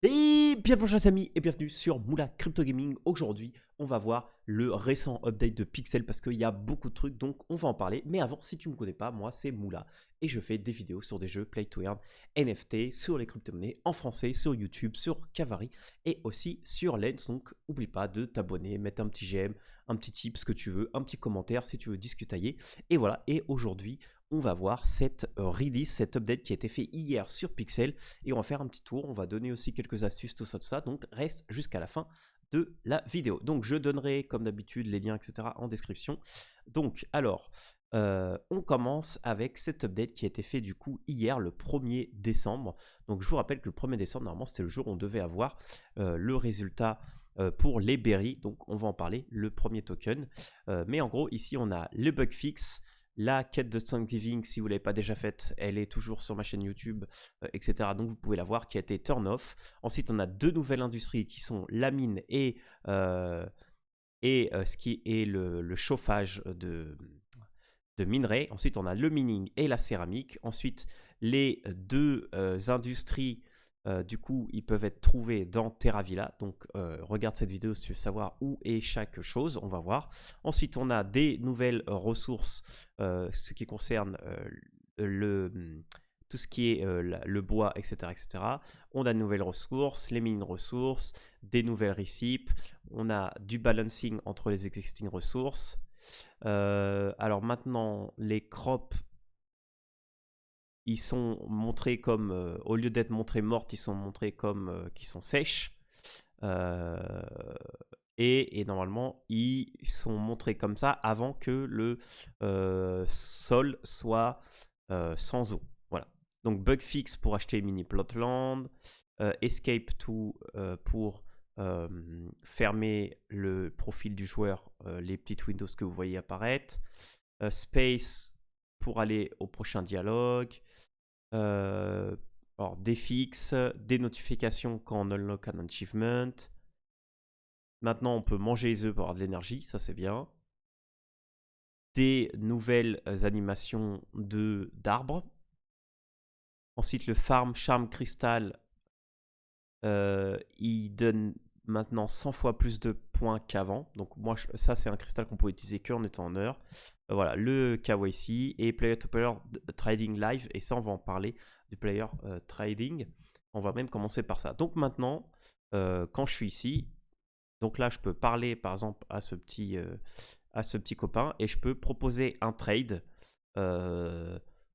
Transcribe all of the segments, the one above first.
Et bien bonjour les amis et bienvenue sur Moula Crypto Gaming. Aujourd'hui on va voir le récent update de Pixel parce qu'il y a beaucoup de trucs donc on va en parler. Mais avant, si tu ne me connais pas, moi c'est Moula et je fais des vidéos sur des jeux Play to Earn, NFT, sur les crypto-monnaies en français, sur YouTube, sur Kavari et aussi sur Lens. Donc oublie pas de t'abonner, mettre un petit j'aime, un petit tip, ce que tu veux, un petit commentaire si tu veux discutailler. Et voilà, et aujourd'hui on va voir cette release, cette update qui a été fait hier sur Pixel et on va faire un petit tour, on va donner aussi quelques astuces, tout ça, donc reste jusqu'à la fin de la vidéo. Donc je donnerai comme d'habitude les liens, etc. en description. Donc alors, on commence avec cette update qui a été fait du coup hier le 1er décembre. Donc je vous rappelle que le 1er décembre, normalement c'était le jour où on devait avoir le résultat pour les berries, donc on va en parler, le premier token. Mais en gros ici on a le bug fix, la quête de Thanksgiving, si vous ne l'avez pas déjà faite, elle est toujours sur ma chaîne YouTube, etc. Donc vous pouvez la voir, qui a été turn off. Ensuite, on a deux nouvelles industries qui sont la mine et ce qui est le chauffage de minerais. Ensuite, on a le mining et la céramique. Ensuite, les deux industries, du coup, ils peuvent être trouvés dans TerraVilla. Donc, regarde cette vidéo si tu veux savoir où est chaque chose. On va voir. Ensuite, on a des nouvelles ressources, ce qui concerne tout ce qui est le bois, etc., etc. On a de nouvelles ressources, les mines ressources, des nouvelles receipts. On a du balancing entre les existing ressources. Alors maintenant, les crops, ils sont montrés comme, au lieu d'être montrés mortes, ils sont montrés comme qui sont sèches. Et normalement, ils sont montrés comme ça avant que le sol soit sans eau. Voilà. Donc bug fix pour acheter mini plotland, escape to pour fermer le profil du joueur, les petites windows que vous voyez apparaître, space pour aller au prochain dialogue, alors des fixes, des notifications quand on unlock un achievement. Maintenant, on peut manger les œufs pour avoir de l'énergie, ça c'est bien. Des nouvelles animations d'arbres. Ensuite, le farm charm crystal, il donne maintenant 100 fois plus de points qu'avant. Donc moi, ça c'est un cristal qu'on pouvait utiliser qu'en étant en heure. Voilà, le KYC et Player to Player Trading Live. Et ça, on va en parler du Player Trading. On va même commencer par ça. Donc maintenant, quand je suis ici, donc là, je peux parler par exemple à ce petit copain et je peux proposer un trade.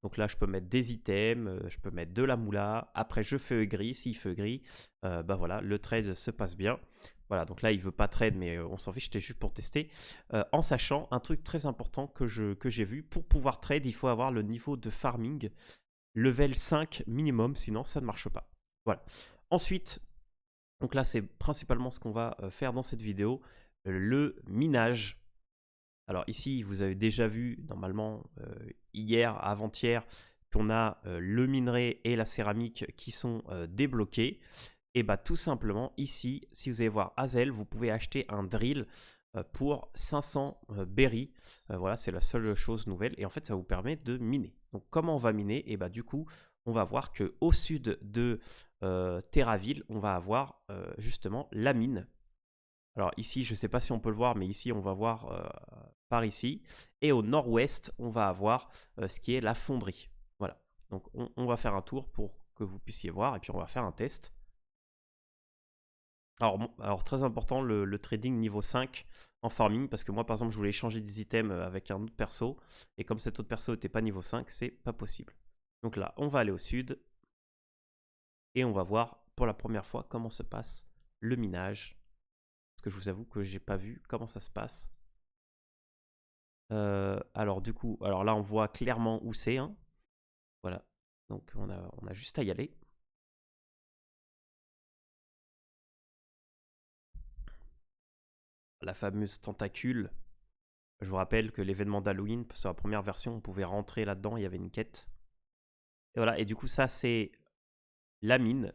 Donc là, je peux mettre des items, je peux mettre de la moula. Après, je fais gris. S'il fait gris, bah voilà, le trade se passe bien. Voilà, donc là, il veut pas trade, mais on s'en fiche, c'était juste pour tester. En sachant un truc très important que j'ai vu, pour pouvoir trade, il faut avoir le niveau de farming level 5 minimum, sinon ça ne marche pas. Voilà. Ensuite, donc là, c'est principalement ce qu'on va faire dans cette vidéo, le minage. Alors ici, vous avez déjà vu, normalement, hier, avant-hier, qu'on a le minerai et la céramique qui sont débloqués. Et bah tout simplement, ici, si vous allez voir Hazel, vous pouvez acheter un drill pour 500 berries. Voilà, c'est la seule chose nouvelle. Et en fait, ça vous permet de miner. Donc comment on va miner? Et bah du coup, on va voir qu'au sud de Terraville, on va avoir justement la mine. Alors ici, je ne sais pas si on peut le voir, mais ici, on va voir par ici. Et au nord-ouest, on va avoir ce qui est la fonderie. Voilà. Donc on va faire un tour pour que vous puissiez voir. Et puis on va faire un test. Alors très important, le trading niveau 5 en farming. Parce que moi, par exemple, je voulais échanger des items avec un autre perso. Et comme cet autre perso n'était pas niveau 5, c'est pas possible. Donc là, on va aller au sud. Et on va voir pour la première fois comment se passe le minage. Parce que je vous avoue que j'ai pas vu comment ça se passe. Alors du coup, alors là on voit clairement où c'est. Hein. Voilà. Donc on a juste à y aller. La fameuse tentacule. Je vous rappelle que l'événement d'Halloween, sur la première version, on pouvait rentrer là-dedans, il y avait une quête. Et voilà, et du coup ça c'est la mine.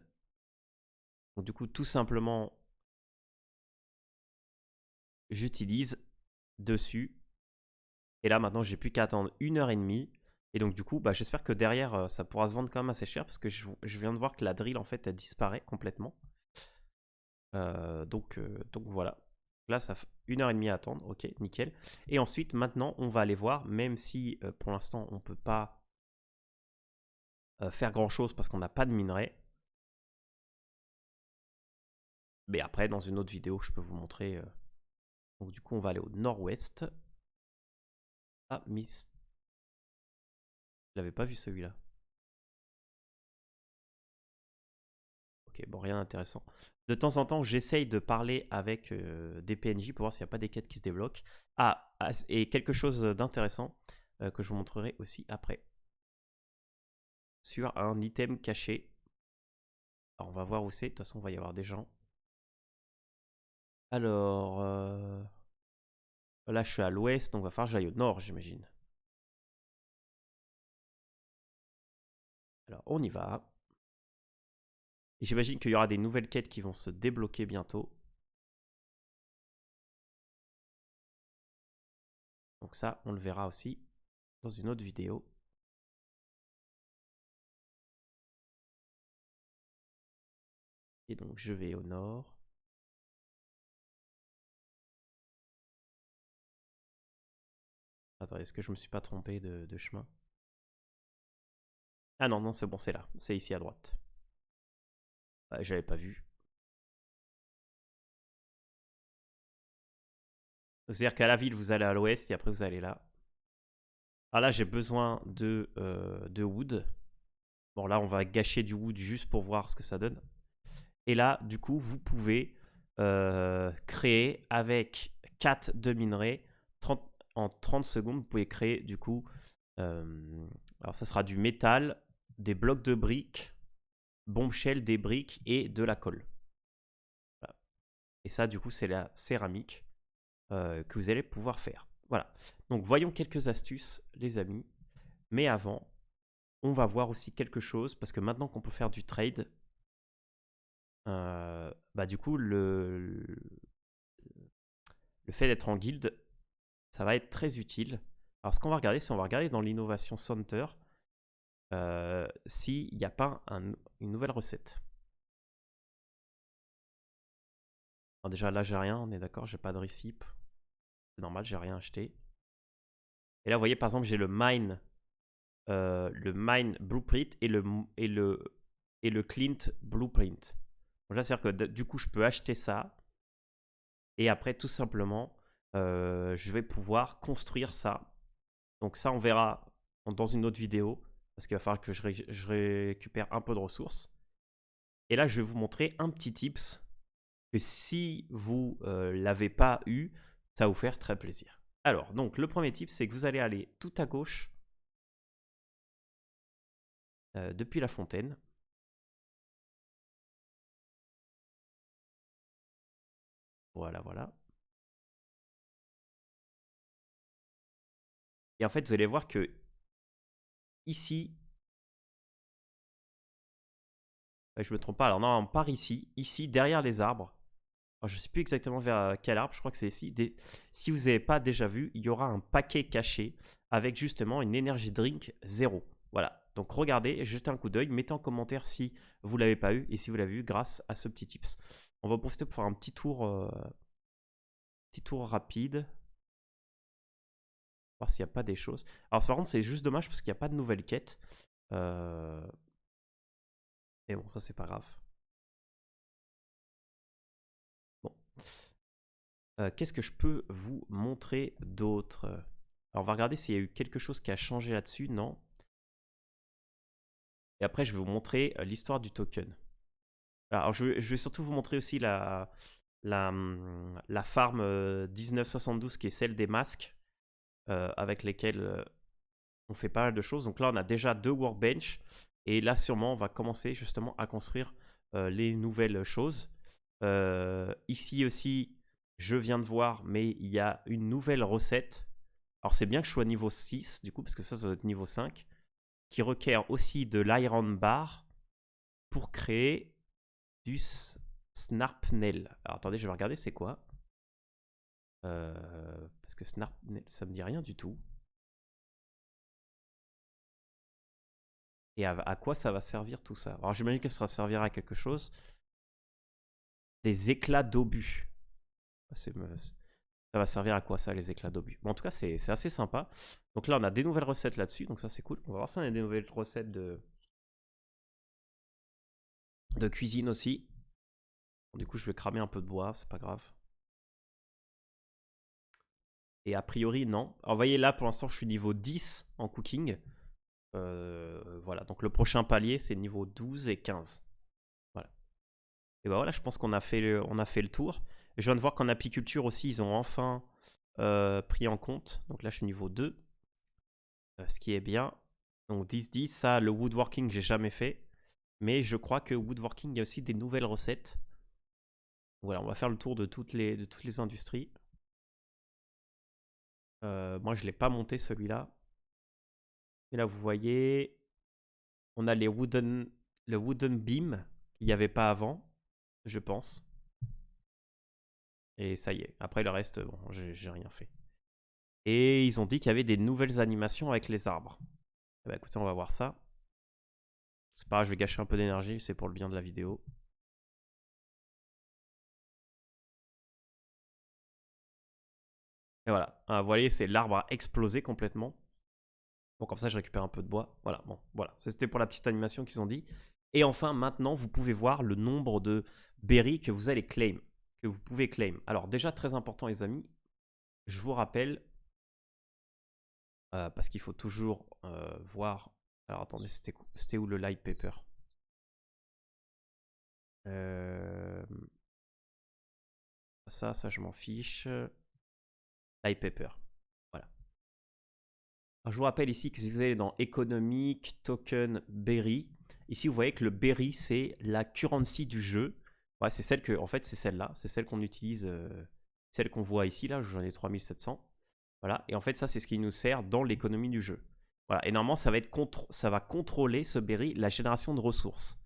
Donc du coup tout simplement, j'utilise dessus. Et là maintenant j'ai plus qu'à attendre 1h30. Et donc du coup, bah, j'espère que derrière ça pourra se vendre quand même assez cher parce que je viens de voir que la drill en fait elle disparaît complètement. Donc voilà. Là, ça fait 1h30 à attendre. Ok, nickel. Et ensuite, maintenant, on va aller voir, même si pour l'instant, on ne peut pas faire grand-chose parce qu'on n'a pas de minerai. Mais après, dans une autre vidéo, je peux vous montrer. Donc du coup, on va aller au nord-ouest. Ah, Miss. Je l'avais pas vu celui-là. Ok, bon, rien d'intéressant. De temps en temps, j'essaye de parler avec des PNJ pour voir s'il n'y a pas des quêtes qui se débloquent. Et quelque chose d'intéressant que je vous montrerai aussi après. Sur un item caché. Alors, on va voir où c'est. De toute façon, il va y avoir des gens. Alors, là, je suis à l'ouest, donc il va falloir que j'aille au nord, j'imagine. Alors, on y va. Et j'imagine qu'il y aura des nouvelles quêtes qui vont se débloquer bientôt. Donc ça, on le verra aussi dans une autre vidéo. Et donc, je vais au nord. Attendez, est-ce que je me suis pas trompé de chemin? Ah non, non, c'est bon, c'est là. C'est ici à droite. J'avais pas vu. C'est-à-dire qu'à la ville, vous allez à l'ouest et après vous allez là. Ah là, j'ai besoin de wood. Bon, là, on va gâcher du wood juste pour voir ce que ça donne. Et là, du coup, vous pouvez créer avec 4 de minerais. En 30 secondes, vous pouvez créer du coup. Alors, ça sera du métal, des blocs de briques, bombshell, des briques et de la colle. Voilà. Et ça, du coup, c'est la céramique que vous allez pouvoir faire. Voilà. Donc, voyons quelques astuces, les amis. Mais avant, on va voir aussi quelque chose parce que maintenant qu'on peut faire du trade, bah du coup, le fait d'être en guilde, ça va être très utile. Alors, ce qu'on va regarder, c'est on va regarder dans l'innovation center s'il n'y a pas une nouvelle recette. Alors déjà, là, j'ai rien, on est d'accord, j'ai pas de récip. C'est normal, j'ai rien acheté. Et là, vous voyez, par exemple, j'ai le mine blueprint et le Clint blueprint. Donc là, c'est-à-dire que du coup, je peux acheter ça. Et après, tout simplement, je vais pouvoir construire ça. Donc ça, on verra dans une autre vidéo. Parce qu'il va falloir que je récupère un peu de ressources. Et là, je vais vous montrer un petit tips que si vous l'avez pas eu, ça va vous faire très plaisir. Alors, donc, le premier tip, c'est que vous allez aller tout à gauche depuis la fontaine. Voilà, voilà. Et en fait, vous allez voir que ici, je me trompe pas, alors non, par ici, derrière les arbres. Alors, je ne sais plus exactement vers quel arbre, je crois que c'est ici. Si vous n'avez pas déjà vu, il y aura un paquet caché avec justement une énergie drink 0. Voilà, donc regardez, jetez un coup d'œil, mettez en commentaire si vous ne l'avez pas eu et si vous l'avez eu grâce à ce petit tips. On va profiter pour faire un petit tour rapide. Voir s'il n'y a pas des choses. Alors par contre, c'est juste dommage parce qu'il n'y a pas de nouvelles quêtes. Et bon, ça c'est pas grave. Bon. Qu'est-ce que je peux vous montrer d'autre? Alors on va regarder s'il y a eu quelque chose qui a changé là-dessus. Non. Et après, je vais vous montrer l'histoire du token. Alors je vais surtout vous montrer aussi la farm 1972 qui est celle des masques avec lesquels on fait pas mal de choses. Donc là, on a déjà 2 workbench. Et là, sûrement, on va commencer justement à construire les nouvelles choses. Ici aussi, je viens de voir, mais il y a une nouvelle recette. Alors, c'est bien que je sois niveau 6, du coup, parce que ça doit être niveau 5, qui requiert aussi de l'iron bar pour créer du snarpnel. Alors, attendez, je vais regarder c'est quoi. Parce que snarpnel, ça me dit rien du tout. Et à quoi ça va servir tout ça? Alors j'imagine que ça servira à quelque chose. Des éclats d'obus. Ça va servir à quoi ça, les éclats d'obus? Bon, en tout cas, c'est assez sympa. Donc là, on a des nouvelles recettes là-dessus, donc ça c'est cool. On va voir si on a des nouvelles recettes de cuisine aussi. Bon, du coup, je vais cramer un peu de bois, c'est pas grave. Et a priori, non. Alors, vous voyez, là, pour l'instant, je suis niveau 10 en cooking. Voilà, donc le prochain palier, c'est niveau 12 et 15. Voilà. Et ben voilà, je pense qu'on a fait le tour. Et je viens de voir qu'en apiculture aussi, ils ont enfin pris en compte. Donc là, je suis niveau 2. Ce qui est bien. Donc 10-10, ça, le woodworking, j'ai jamais fait. Mais je crois que woodworking, il y a aussi des nouvelles recettes. Voilà, on va faire le tour de toutes les industries. Moi, je ne l'ai pas monté celui-là. Et là, vous voyez, on a le wooden beam qu'il n'y avait pas avant, je pense. Et ça y est. Après, le reste, bon, j'ai rien fait. Et ils ont dit qu'il y avait des nouvelles animations avec les arbres. Eh ben, écoutez, on va voir ça. C'est pas grave, je vais gâcher un peu d'énergie, c'est pour le bien de la vidéo. Et voilà. Ah, vous voyez, c'est l'arbre a explosé complètement. Bon, comme ça, je récupère un peu de bois. Voilà, bon, voilà. C'était pour la petite animation qu'ils ont dit. Et enfin, maintenant, vous pouvez voir le nombre de berries que vous allez claim. Que vous pouvez claim. Alors, déjà, très important, les amis, je vous rappelle, parce qu'il faut toujours voir. Alors, attendez, c'était où le light paper? Ça, je m'en fiche. Light paper. Voilà. Alors, je vous rappelle ici que si vous allez dans économique, token, berry, ici vous voyez que le berry c'est la currency du jeu. Ouais, c'est celle que, en fait, c'est celle-là, c'est celle qu'on utilise, celle qu'on voit ici, là, j'en ai 3700. Voilà, et en fait, ça, c'est ce qui nous sert dans l'économie du jeu. Voilà, et normalement, ça va contrôler ce berry la génération de ressources.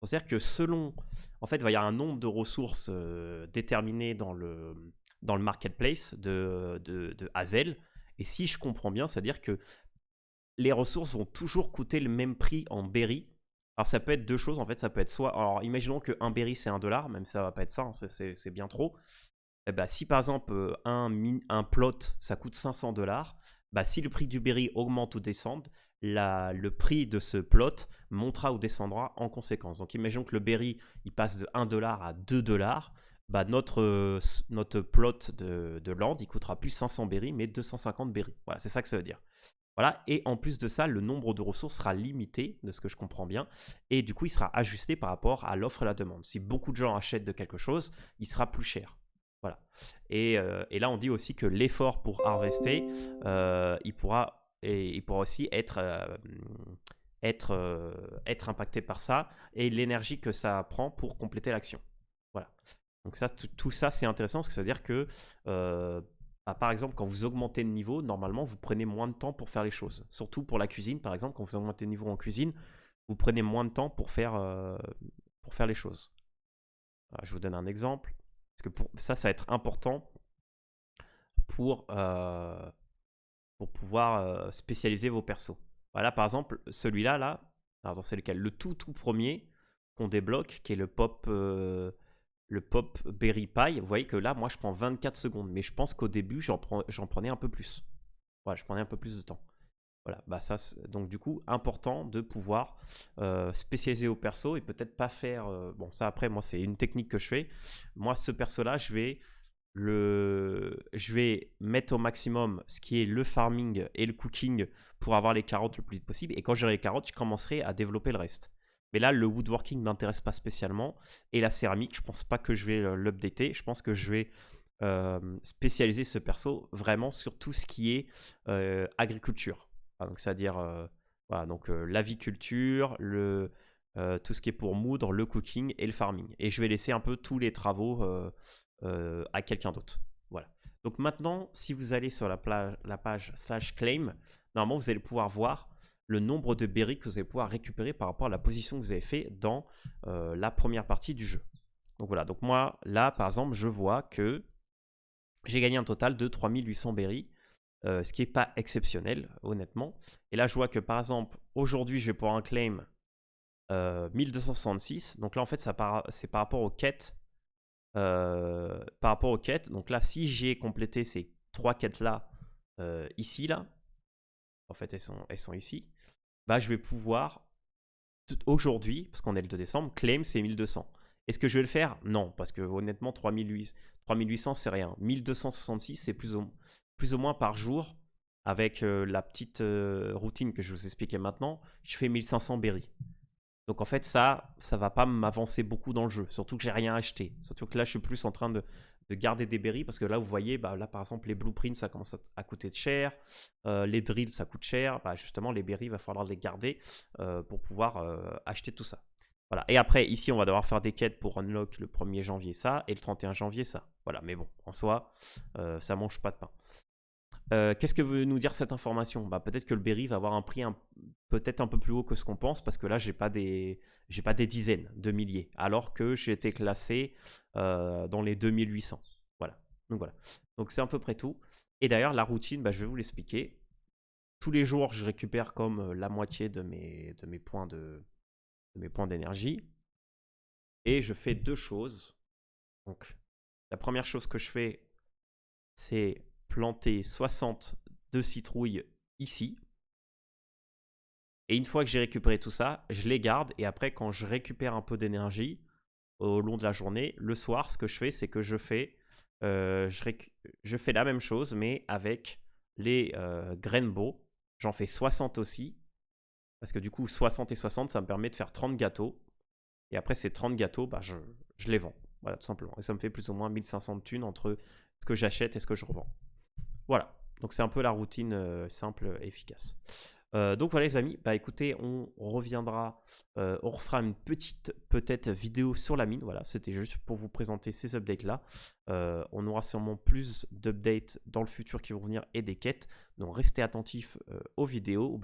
C'est-à-dire que selon, en fait, il va y avoir un nombre de ressources déterminé dans le marketplace de Hazel. Et si je comprends bien, c'est-à-dire que les ressources vont toujours coûter le même prix en berry. Alors ça peut être deux choses, en fait, ça peut être soit, alors imaginons qu'un berry c'est 1 $, même ça va pas être ça, hein, c'est bien trop. Et bah, si par exemple un plot ça coûte 500 $, bah, si le prix du berry augmente ou descend, le prix de ce plot montera ou descendra en conséquence. Donc imaginons que le berry il passe de 1 $ à 2 $, bah, notre plot de land il coûtera plus 500 berry mais 250 berry. Voilà, c'est ça que ça veut dire. Voilà, et en plus de ça, le nombre de ressources sera limité, de ce que je comprends bien, et du coup, il sera ajusté par rapport à l'offre et la demande. Si beaucoup de gens achètent de quelque chose, il sera plus cher. Voilà. Et là, on dit aussi que l'effort pour harvester, il pourra aussi être impacté par ça, et l'énergie que ça prend pour compléter l'action. Voilà. Donc ça, tout ça, c'est intéressant, parce que ça veut dire que par exemple, quand vous augmentez le niveau, normalement, vous prenez moins de temps pour faire les choses. Surtout pour la cuisine, par exemple, quand vous augmentez le niveau en cuisine, vous prenez moins de temps pour faire les choses. Voilà, je vous donne un exemple. Parce que ça va être important pour pouvoir spécialiser vos persos. Voilà, par exemple, celui-là, alors c'est lequel? Le tout premier qu'on débloque, qui est le pop berry pie. Vous voyez que là, moi, je prends 24 secondes. Mais je pense qu'au début, j'en prenais un peu plus. Voilà, je prenais un peu plus de temps. Voilà, bah ça, donc du coup, important de pouvoir spécialiser au perso et peut-être pas faire... bon, ça après, moi, c'est une technique que je fais. Moi, ce perso-là, je vais mettre au maximum ce qui est le farming et le cooking pour avoir les carottes le plus vite possible. Et quand j'aurai les carottes, je commencerai à développer le reste. Mais là, le woodworking ne m'intéresse pas spécialement. Et la céramique, je pense pas que je vais l'updater. Je pense que je vais spécialiser ce perso vraiment sur tout ce qui est agriculture. Donc, c'est-à-dire voilà, donc l'aviculture, tout ce qui est pour moudre, le cooking et le farming. Et je vais laisser un peu tous les travaux à quelqu'un d'autre. Voilà. Donc maintenant, si vous allez sur la page /claim, normalement vous allez pouvoir voir le nombre de berries que vous allez pouvoir récupérer par rapport à la position que vous avez fait dans la première partie du jeu. Donc voilà, donc moi là par exemple je vois que j'ai gagné un total de 3800 berries, ce qui n'est pas exceptionnel honnêtement. Et là je vois que par exemple aujourd'hui je vais pouvoir un claim 1266, donc là en fait c'est par rapport aux quêtes par rapport aux quêtes. Donc là, si j'ai complété ces 3 quêtes-là, ici, là, en fait, elles sont ici, bah, je vais pouvoir, aujourd'hui, parce qu'on est le 2 décembre, claim c'est 1200. Est-ce que je vais le faire? Non, parce que honnêtement, 3800, c'est rien. 1266, c'est plus ou moins par jour. Avec la petite routine que je vous expliquais maintenant, je fais 1500 berries. Donc en fait, ça va pas m'avancer beaucoup dans le jeu. Surtout que j'ai rien acheté. Surtout que là, je suis plus en train de garder des berries parce que là, vous voyez, bah, là par exemple, les blueprints, ça commence à coûter cher. Les drills, ça coûte cher. Bah, justement, les berries, il va falloir les garder pour pouvoir acheter tout ça. Voilà. Et après, ici, on va devoir faire des quêtes pour unlock le 1er janvier ça et le 31 janvier ça. Voilà. Mais bon, en soi, ça mange pas de pain. Qu'est-ce que veut nous dire cette information? Bah, peut-être que le berry va avoir un prix peut-être un peu plus haut que ce qu'on pense, parce que là, j'ai pas des dizaines de milliers, alors que j'ai été classé dans les 2800. Voilà. Donc c'est à peu près tout. Et d'ailleurs, la routine, bah, je vais vous l'expliquer. Tous les jours, je récupère comme la moitié de mes points d'énergie. Et je fais 2 choses. Donc, la première chose que je fais, c'est planter 60 de citrouilles ici. Et une fois que j'ai récupéré tout ça, je les garde. Et après, quand je récupère un peu d'énergie au long de la journée, le soir, ce que je fais, c'est que je fais la même chose, mais avec les grainbow. J'en fais 60 aussi. Parce que du coup, 60 et 60, ça me permet de faire 30 gâteaux. Et après, ces 30 gâteaux, bah, je les vends. Voilà, tout simplement. Et ça me fait plus ou moins 1500 de thunes entre ce que j'achète et ce que je revends. Voilà, donc c'est un peu la routine simple et efficace. Donc voilà les amis, bah écoutez, on reviendra, on refera une petite peut-être vidéo sur la mine. Voilà, c'était juste pour vous présenter ces updates là. On aura sûrement plus d'updates dans le futur qui vont venir et des quêtes. Donc restez attentifs aux vidéos.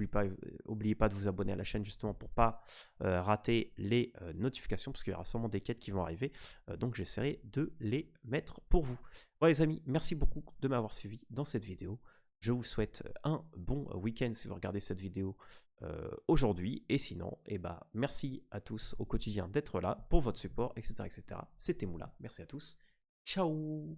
N'oubliez pas de vous abonner à la chaîne justement pour pas rater les notifications, parce qu'il y aura sûrement des quêtes qui vont arriver. Donc j'essaierai de les mettre pour vous. Voilà les amis, merci beaucoup de m'avoir suivi dans cette vidéo. Je vous souhaite un bon week-end si vous regardez cette vidéo aujourd'hui. Et sinon, merci à tous au quotidien d'être là pour votre support, etc. etc. C'était Moula. Merci à tous. Ciao!